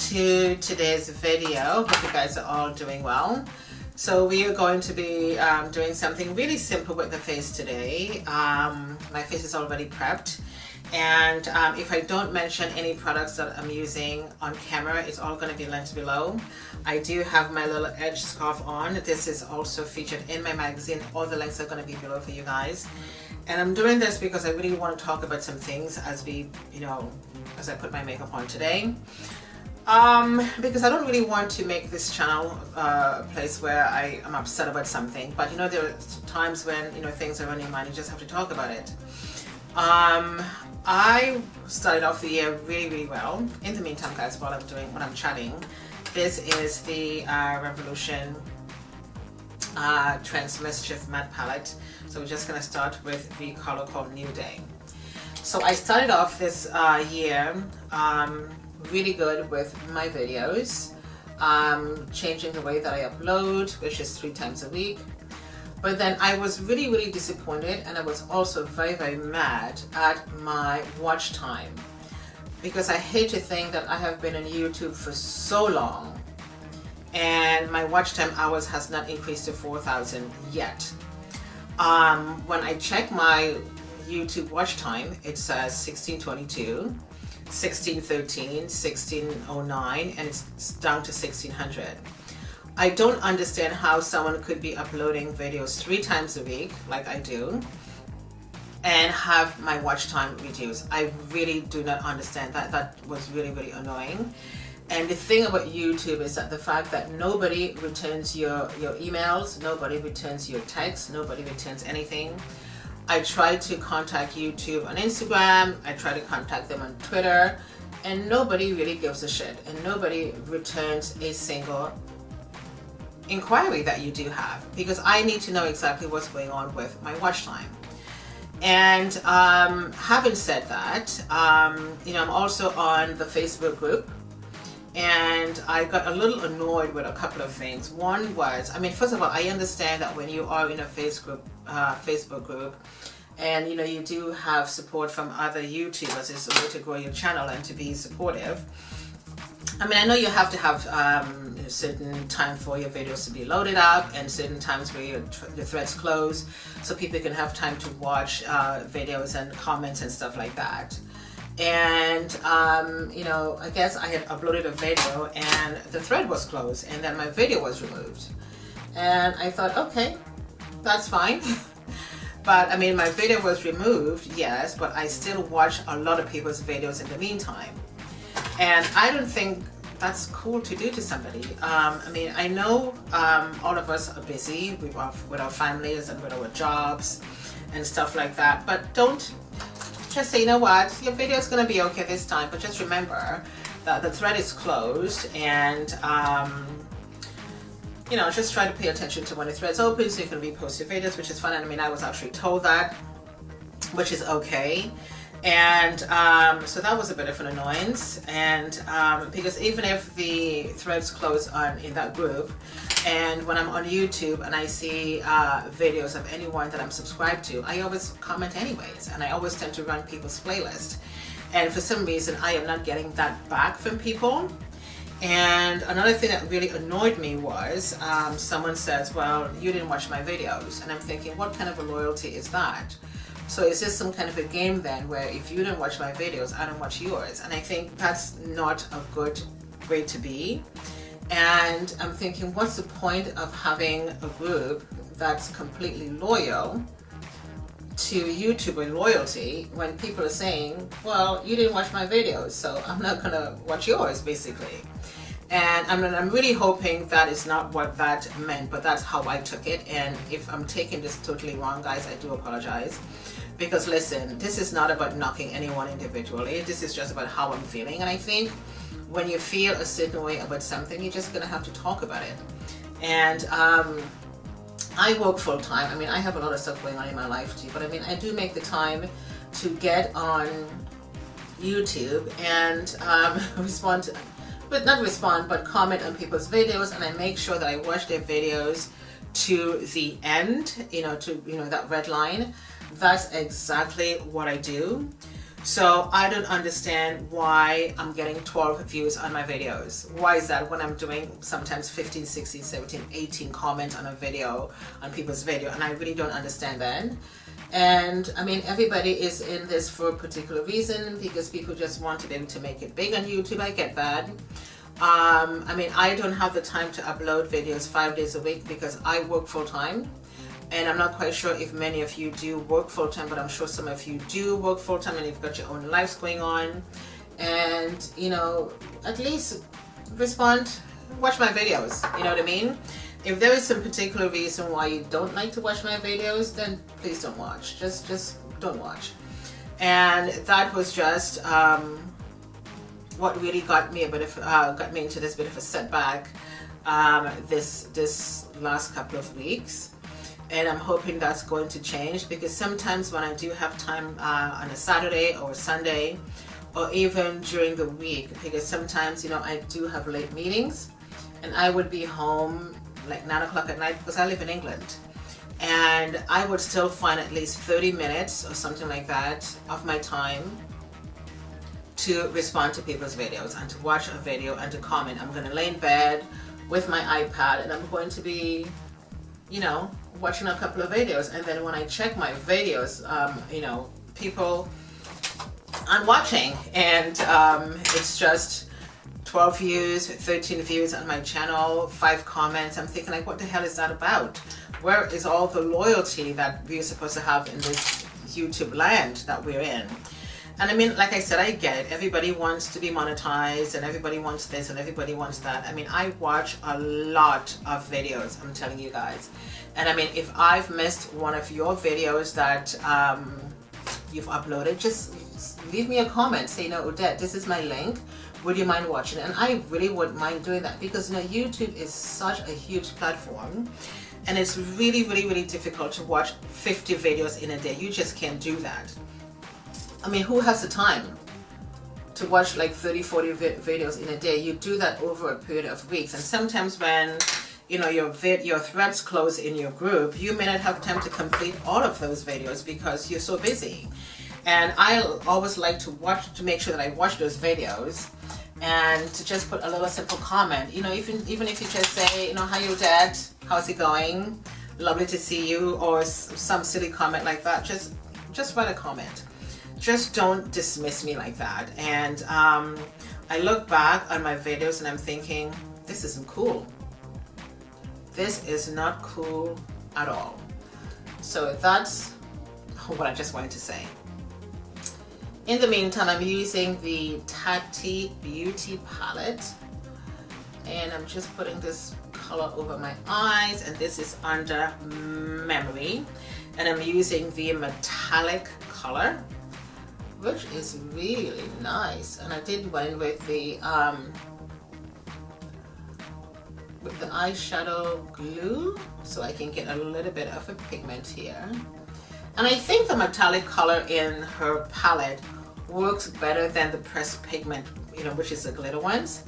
to today's video. Hope you guys are all doing well. So we are going to be doing something really simple with the face today. My face is already prepped, and if I don't mention any products that I'm using on camera, it's all going to be linked below. I do have my little edge scarf on. This is also featured in my magazine. All the links are going to be below for you guys. And I'm doing this because I really want to talk about some things as we, as I put my makeup on today. Because I don't really want to make this channel a place where I am upset about something. But there are times when, things are on your mind, you just have to talk about it. I started off the year really, really well. In the meantime, guys, when I'm chatting, this is the Revolution Trends Mischief Matte Palette. So we're just going to start with the color called New Day. So I started off this year really good with my videos, changing the way that I upload, which is 3 times a week. But then I was really, really disappointed, and I was also very, very mad at my watch time, because I hate to think that I have been on YouTube for so long and my watch time hours has not increased to 4,000 yet. When I check my YouTube watch time, it says 1622, 1613, 1609, and it's down to 1600. I don't understand how someone could be uploading videos 3 times a week, like I do, and have my watch time reduced. I really do not understand that. That was really, really annoying. And the thing about YouTube is that the fact that nobody returns your emails, nobody returns your texts, nobody returns anything. I tried to contact YouTube on Instagram, I tried to contact them on Twitter, and nobody really gives a shit, and nobody returns a single inquiry that you do have, because I need to know exactly what's going on with my watch time. And having said that, I'm also on the Facebook group, and I got a little annoyed with a couple of things. One was, first of all, I understand that when you are in a Facebook group, and you do have support from other YouTubers, it's a way to grow your channel and to be supportive. I know you have to have a certain time for your videos to be loaded up, and certain times where your threads close, so people can have time to watch videos and comments and stuff like that. And I guess I had uploaded a video and the thread was closed, and then my video was removed. And I thought, okay, that's fine. But my video was removed, yes, but I still watch a lot of people's videos in the meantime. And I don't think that's cool to do to somebody. I know all of us are busy with our families and with our jobs and stuff like that, but don't just say, you know what, your video is going to be okay this time, but just remember that the thread is closed, and just try to pay attention to when the thread's open so you can repost your videos, which is fun. I was actually told that, which is okay. And so that was a bit of an annoyance, and because even if the threads close in that group, and when I'm on YouTube and I see videos of anyone that I'm subscribed to, I always comment anyways, and I always tend to run people's playlist. And for some reason I am not getting that back from people. And another thing that really annoyed me was someone says, well, you didn't watch my videos, and I'm thinking, what kind of a loyalty is that? So is this some kind of a game then, where if you don't watch my videos, I don't watch yours? And I think that's not a good way to be. And I'm thinking, what's the point of having a group that's completely loyal to YouTuber loyalty when people are saying, well, you didn't watch my videos, so I'm not gonna watch yours, basically. And I'm really hoping that is not what that meant, but that's how I took it. And if I'm taking this totally wrong, guys, I do apologize. Because listen, this is not about knocking anyone individually. This is just about how I'm feeling. And I think when you feel a certain way about something, you're just gonna have to talk about it. And I work full time. I have a lot of stuff going on in my life too, but I do make the time to get on YouTube and comment on people's videos, and I make sure that I watch their videos to the end, that red line. That's exactly what I do. So I don't understand why I'm getting 12 views on my videos. Why is that when I'm doing sometimes 15, 16, 17, 18 comments on a video, on people's video, and I really don't understand that. And I mean, everybody is in this for a particular reason, because people just want to be able to make it big on YouTube. I get that. I mean, I don't have the time to upload videos 5 days a week because I work full time. And I'm not quite sure if many of you do work full time, but I'm sure some of you do work full time and you've got your own lives going on. And, you know, at least respond, watch my videos, you know what I mean? If there is some particular reason why you don't like to watch my videos, then please don't watch. Just don't watch. And that was just what really got me into this bit of a setback this last couple of weeks. And I'm hoping that's going to change, because sometimes when I do have time on a Saturday or Sunday, or even during the week, because sometimes, you know, I do have late meetings and I would be home like 9 o'clock at night because I live in England, and I would still find at least 30 minutes or something like that of my time to respond to people's videos and to watch a video and to comment. I'm going to lay in bed with my iPad and I'm going to be, you know, watching a couple of videos, and then when I check my videos, you know, people I'm watching, and it's just 12 views, 13 views on my channel, 5 comments. I'm thinking, like, what the hell is that about? Where is all the loyalty that we're supposed to have in this YouTube land that we're in? And I mean, like I said, I get it. Everybody wants to be monetized, and everybody wants this, and everybody wants that. I mean, I watch a lot of videos, I'm telling you guys. And I mean, if I've missed one of your videos that you've uploaded, just leave me a comment. Say, you know, Odette, this is my link. Would you mind watching it? And I really wouldn't mind doing that, because, you know, YouTube is such a huge platform. And it's really, really, really difficult to watch 50 videos in a day. You just can't do that. I mean, who has the time to watch like 30, 40 videos in a day? You do that over a period of weeks. And sometimes when, you know, your threads close in your group, you may not have time to complete all of those videos because you're so busy. And I always like to watch, to make sure that I watch those videos, and to just put a little simple comment. You know, even if you just say, you know, hi, Dad, how's it going? Lovely to see you, or some silly comment like that. Just write a comment. Just don't dismiss me like that. And I look back on my videos and I'm thinking, this isn't cool. This is not cool at all. So that's what I just wanted to say. In the meantime, I'm using the Tati Beauty palette, and I'm just putting this color over my eyes, and this is under Memory, and I'm using the metallic color, which is really nice. And I did one with the eyeshadow glue, so I can get a little bit of a pigment here. And I think the metallic color in her palette works better than the pressed pigment, you know, which is the glitter ones.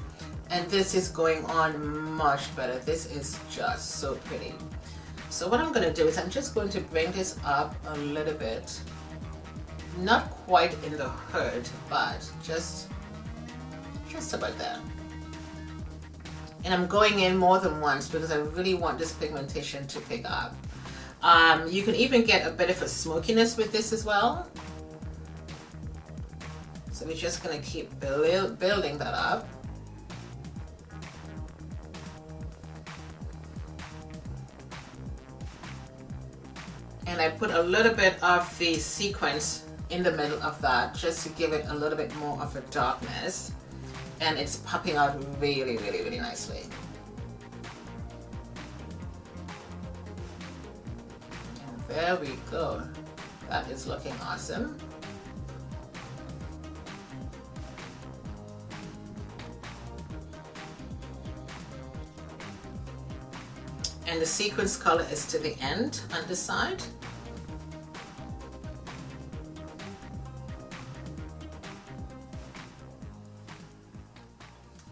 And this is going on much better. This is just so pretty. So what I'm going to do is I'm just going to bring this up a little bit. Not quite in the hood, but just about there. And I'm going in more than once because I really want this pigmentation to pick up. You can even get a bit of a smokiness with this as well. So we're just going to keep building that up. And I put a little bit of the sequins in the middle of that just to give it a little bit more of a darkness. And it's popping out really, really, really nicely. And there we go. That is looking awesome. And the sequence color is to the end on this side.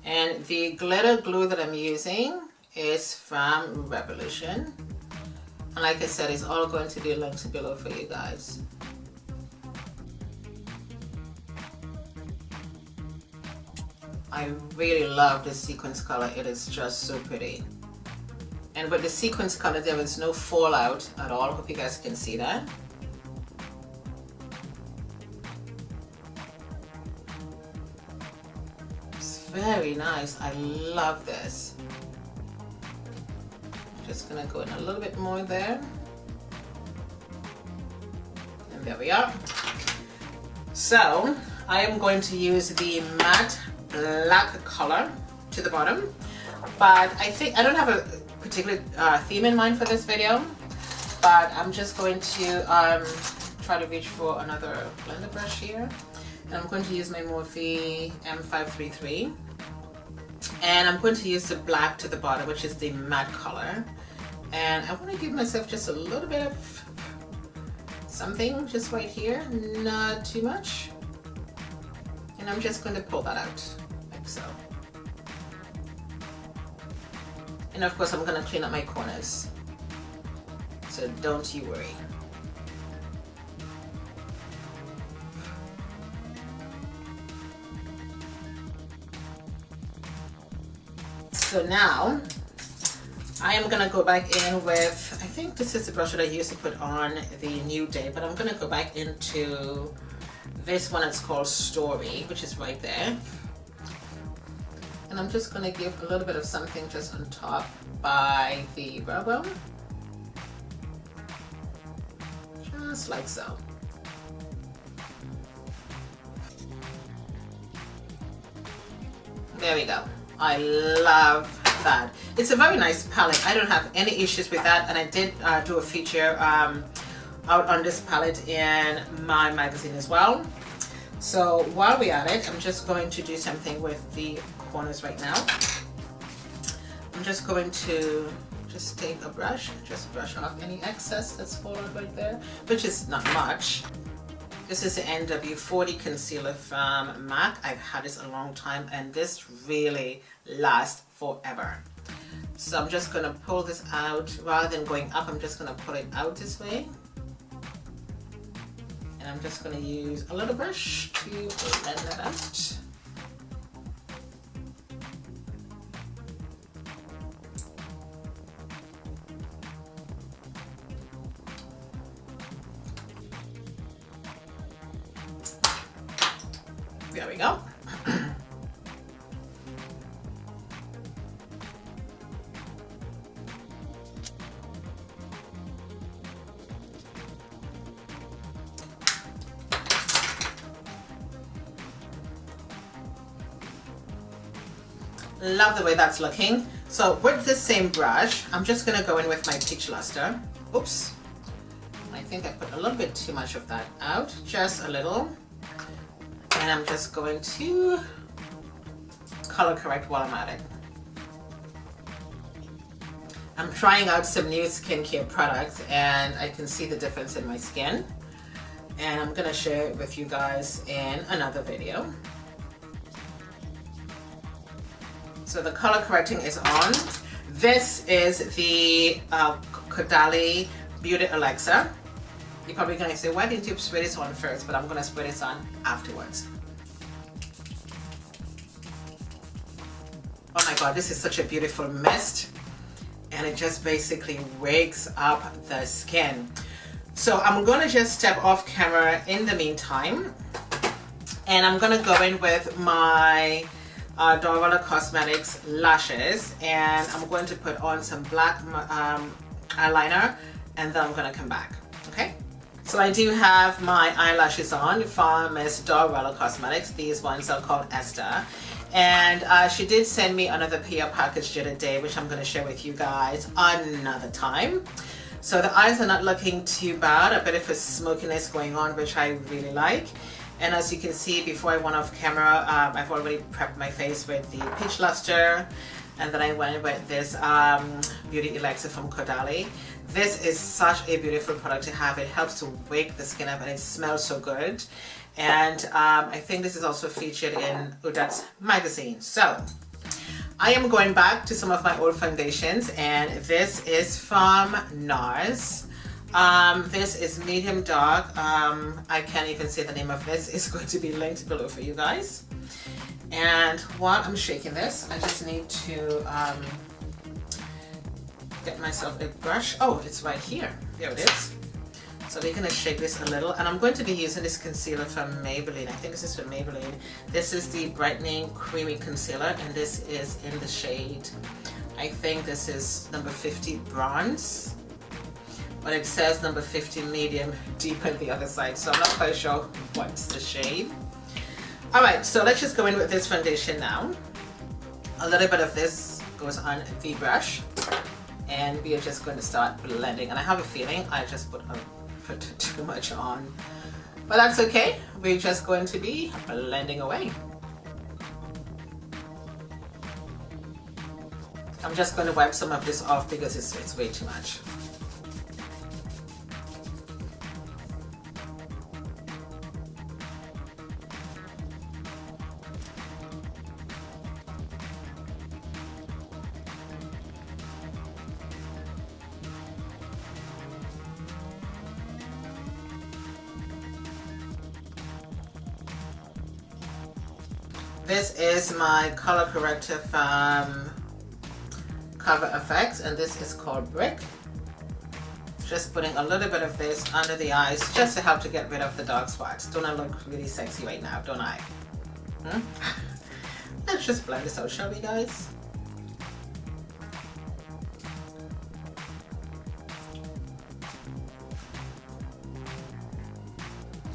And the glitter glue that I'm using is from Revolution. And like I said, it's all going to be linked below for you guys. I really love this sequence color. It is just so pretty. And with the sequence color, there is no fallout at all. Hope you guys can see that. It's very nice. I love this. I'm just gonna go in a little bit more there. And there we are. So I am going to use the matte black color to the bottom, but I think I don't have a particular theme in mind for this video, but I'm just going to try to reach for another blender brush here, and I'm going to use my Morphe M533, and I'm going to use the black to the bottom, which is the matte color, and I want to give myself just a little bit of something just right here, not too much, and I'm just going to pull that out like so. And of course I'm going to clean up my corners, so don't you worry. So now I am going to go back in with, I think this is the brush that I used to put on the New Day, but I'm going to go back into this one. It's called Story, which is right there. And I'm just going to give a little bit of something just on top by the brow bone. Just like so. There we go. I love that. It's a very nice palette. I don't have any issues with that, and I did do a feature out on this palette in my magazine as well. So while we're at it, I'm just going to do something with the corners right now. I'm just going to just take a brush, just brush off any excess that's fallen right there, which is not much. This is the NW40 concealer from MAC. I've had this a long time, and this really lasts forever. So I'm just going to pull this out. Rather than going up, I'm just going to pull it out this way. And I'm just going to use a little brush to blend that out. There we go. Love the way that's looking. So with the same brush, I'm just going to go in with my Peach Lustre. Oops. I think I put a little bit too much of that out. Just a little. And I'm just going to color correct while I'm at it. I'm trying out some new skincare products, and I can see the difference in my skin. And I'm going to share it with you guys in another video. So the color correcting is on. This is the Caudale Beauty Elixir. You're probably going to say, why didn't you spray this on first? But I'm going to spray this on afterwards. Oh my god, this is such a beautiful mist. And it just basically wakes up the skin. So I'm going to just step off camera in the meantime. And I'm going to go in with my Darellacostmetics lashes. And I'm going to put on some black eyeliner. And then I'm going to come back. Okay? So I do have my eyelashes on from Miss Darellacostmetics. These ones are called Esther. And she did send me another PR package the other day, which I'm going to share with you guys another time. So the eyes are not looking too bad. A bit of a smokiness going on, which I really like. And as you can see, before I went off camera, I've already prepped my face with the Peach Lustre. And then I went with this Beauty Elixir from Caudale. This is such a beautiful product to have. It helps to wake the skin up, and it smells so good. And I think this is also featured in Udet's magazine. So I am going back to some of my old foundations, and this is from Nars. This is medium dark. I can't even say the name of this. It's going to be linked below for you guys. And while I'm shaking this, I just need to get myself a brush. Oh, it's right here. There it is. So we're gonna shake this a little, and I'm going to be using this concealer from Maybelline. I think this is from Maybelline. This is the Brightening Creamy Concealer, and this is in the shade, I think this is number 50 Bronze, but it says number 50 Medium Deep on the other side, so I'm not quite sure what's the shade. All right, so let's just go in with this foundation now. A little bit of this goes on the brush, and we are just going to start blending. And I have a feeling I just put too much on, but that's okay. We're just going to be blending away. I'm just going to wipe some of this off because it's way too much. This is my color corrector from Cover FX, and this is called Brick. Just putting a little bit of this under the eyes just to help to get rid of the dark spots. Don't I look really sexy right now, don't I? Let's just blend this out, shall we, guys?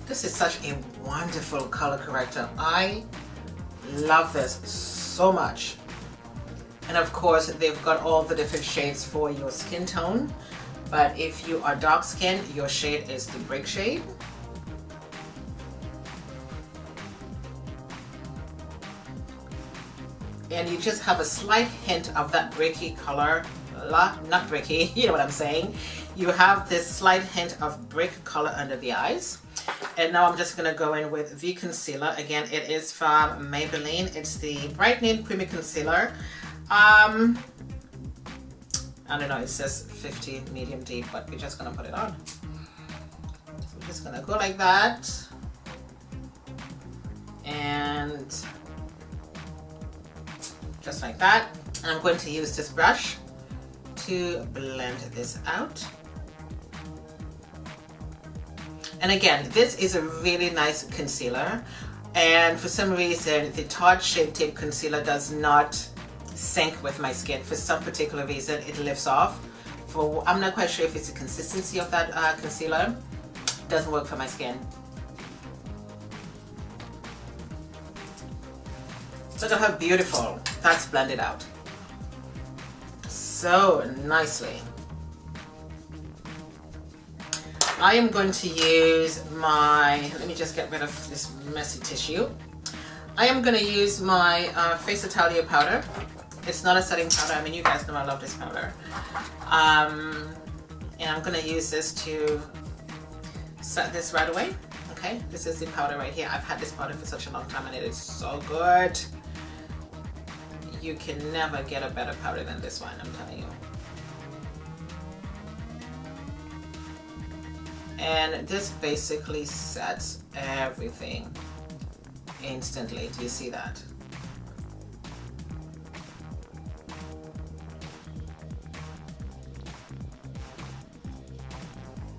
This is such a wonderful color corrector. I love this so much. And of course, they've got all the different shades for your skin tone. But if you are dark skinned, your shade is the Brick shade. And you just have a slight hint of that bricky color. Not bricky, you know what I'm saying. You have this slight hint of brick color under the eyes. And now I'm just going to go in with the concealer. Again, it is from Maybelline. It's the Brightening Creamy Concealer. I don't know, it says 50 Medium Deep, but we're just going to put it on. So we're just going to go like that. And just like that. And I'm going to use this brush to blend this out. And again, this is a really nice concealer, and for some reason the Tarte Shape Tape Concealer does not sync with my skin. For some particular reason it lifts off. I'm not quite sure if it's the consistency of that concealer. It doesn't work for my skin. Look at how beautiful that's blended out. So nicely. I am going to use my, let me just get rid of this messy tissue. I am going to use my FaceAtelier powder. It's not a setting powder. I mean, you guys know I love this powder. And I'm going to use this to set this right away. Okay, this is the powder right here. I've had this powder for such a long time and it is so good. You can never get a better powder than this one, I'm telling you. And this basically sets everything instantly. Do you see that?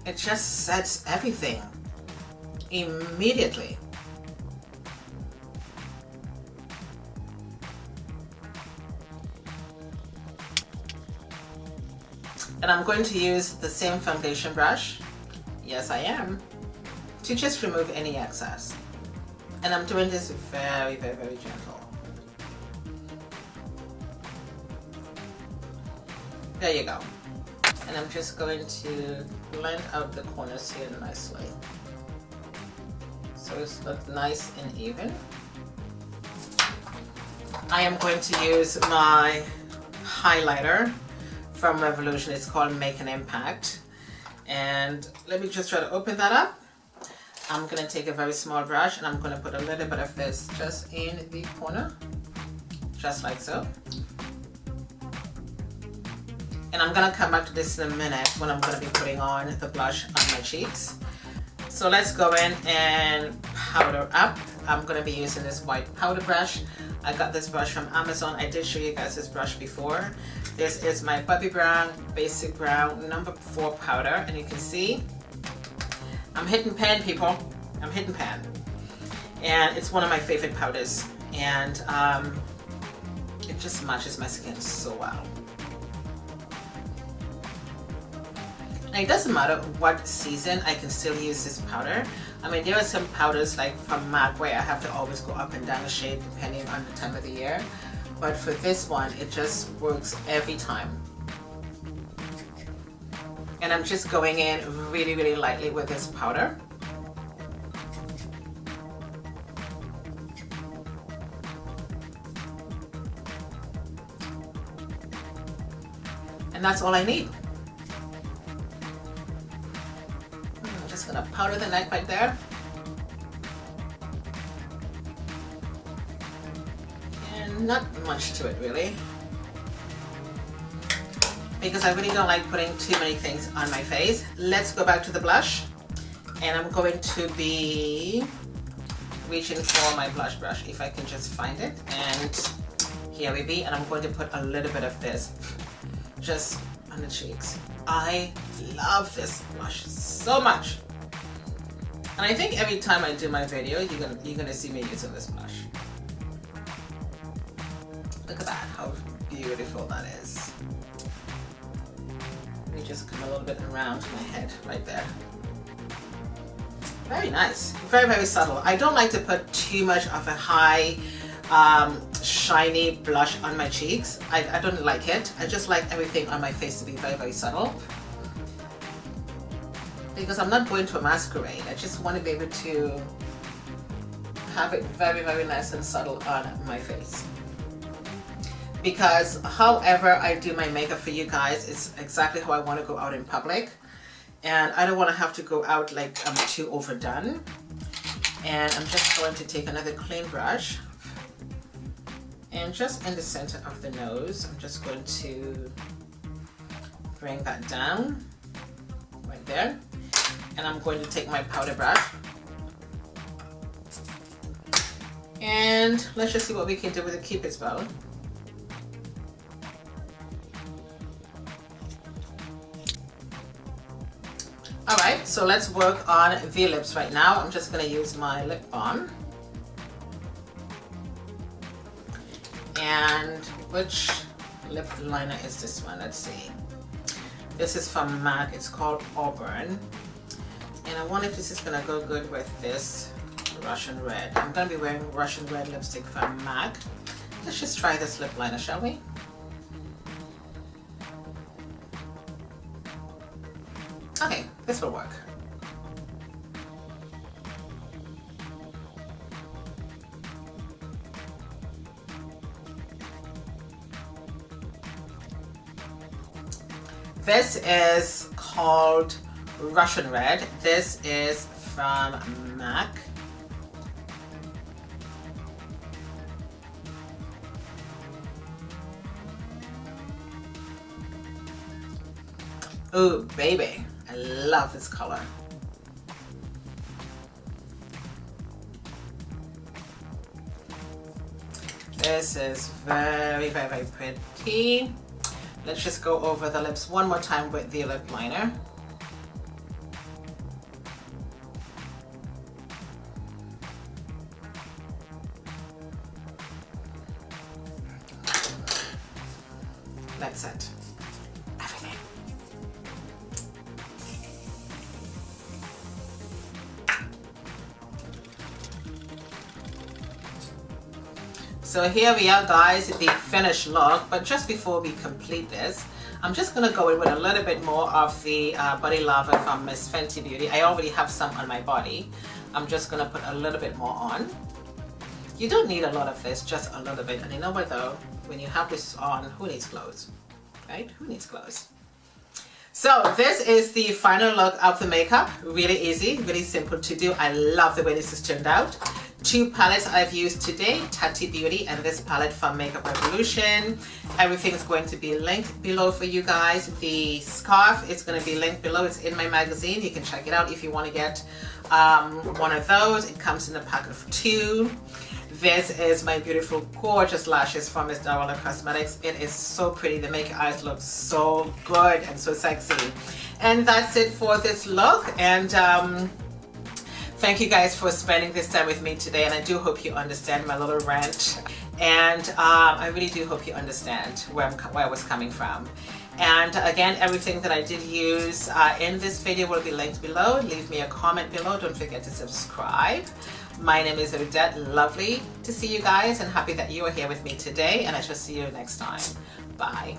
It just sets everything immediately. And I'm going to use the same foundation brush. Yes, I am. To just remove any excess. And I'm doing this very, very, very gentle. There you go. And I'm just going to blend out the corners here nicely. So it's look nice and even. I am going to use my highlighter from Revolution. It's called Make an Impact. And let me just try to open that up. I'm going to take a very small brush and I'm going to put a little bit of this just in the corner, just like so. And I'm going to come back to this in a minute when I'm going to be putting on the blush on my cheeks. So let's go in and powder up. I'm going to be using this white powder brush. I got this brush from Amazon. I did show you guys this brush before. This is my Bobbi Brown Basic Brown number 4 powder, and you can see I'm hitting pan, people. I'm hitting pan, and it's one of my favorite powders, and it just matches my skin so well. And it doesn't matter what season, I can still use this powder. I mean, there are some powders like from MAC where I have to always go up and down the shade depending on the time of the year. But for this one, it just works every time. And I'm just going in really, really lightly with this powder. And that's all I need. I'm just gonna powder the neck right there. And not much to it really, because I really don't like putting too many things on my face. Let's go back to the blush, and I'm going to be reaching for my blush brush if I can just find it, and here we be. And I'm going to put a little bit of this just on the cheeks. I love this blush so much, and I think every time I do my video you're gonna see me using this blush. Look at that, how beautiful that is. Let me just come a little bit around my head right there. Very nice, very, very subtle. I don't like to put too much of a high shiny blush on my cheeks. I don't like it. I just like everything on my face to be very, very subtle, because I'm not going to a masquerade. I just want to be able to have it very, very nice and subtle on my face. Because however I do my makeup for you guys, it's exactly how I want to go out in public. And I don't want to have to go out like I'm too overdone. And I'm just going to take another clean brush, and just in the center of the nose, I'm just going to bring that down right there. And I'm going to take my powder brush, and let's just see what we can do with the Cupid's bow. Alright, so let's work on the lips right now. I'm just going to use my lip balm. And which lip liner is this one? Let's see. This is from MAC. It's called Auburn. And I wonder if this is going to go good with this Russian red. I'm going to be wearing Russian red lipstick from MAC. Let's just try this lip liner, shall we? Okay, this will work. This is called Russian Red. This is from MAC. Ooh, baby. I love this color. This is very, very, very pretty. Let's just go over the lips one more time with the lip liner. That's it. Everything. So here we are, guys, the finished look. But just before we complete this, I'm just going to go in with a little bit more of the Body Lava from Miss Fenty Beauty. I already have some on my body. I'm just going to put a little bit more on. You don't need a lot of this, just a little bit. And you know what though? When you have this on, who needs clothes? Right? Who needs clothes? So this is the final look of the makeup. Really easy, really simple to do. I love the way this has turned out. Two palettes I've used today, Tati Beauty and this palette from Makeup Revolution. Everything's going to be linked below for you guys. The scarf is going to be linked below. It's in my magazine. You can check it out if you want to get one of those. It comes in a pack of 2. This is my beautiful, gorgeous lashes from Miss Darellacostmetics. It is so pretty. They make your eyes look so good and so sexy. And that's it for this look. And thank you guys for spending this time with me today. And I do hope you understand my little rant. And I really do hope you understand where I was coming from. And again, everything that I did use in this video will be linked below. Leave me a comment below. Don't forget to subscribe. My name is Odette. Lovely to see you guys and happy that you are here with me today. And I shall see you next time. Bye.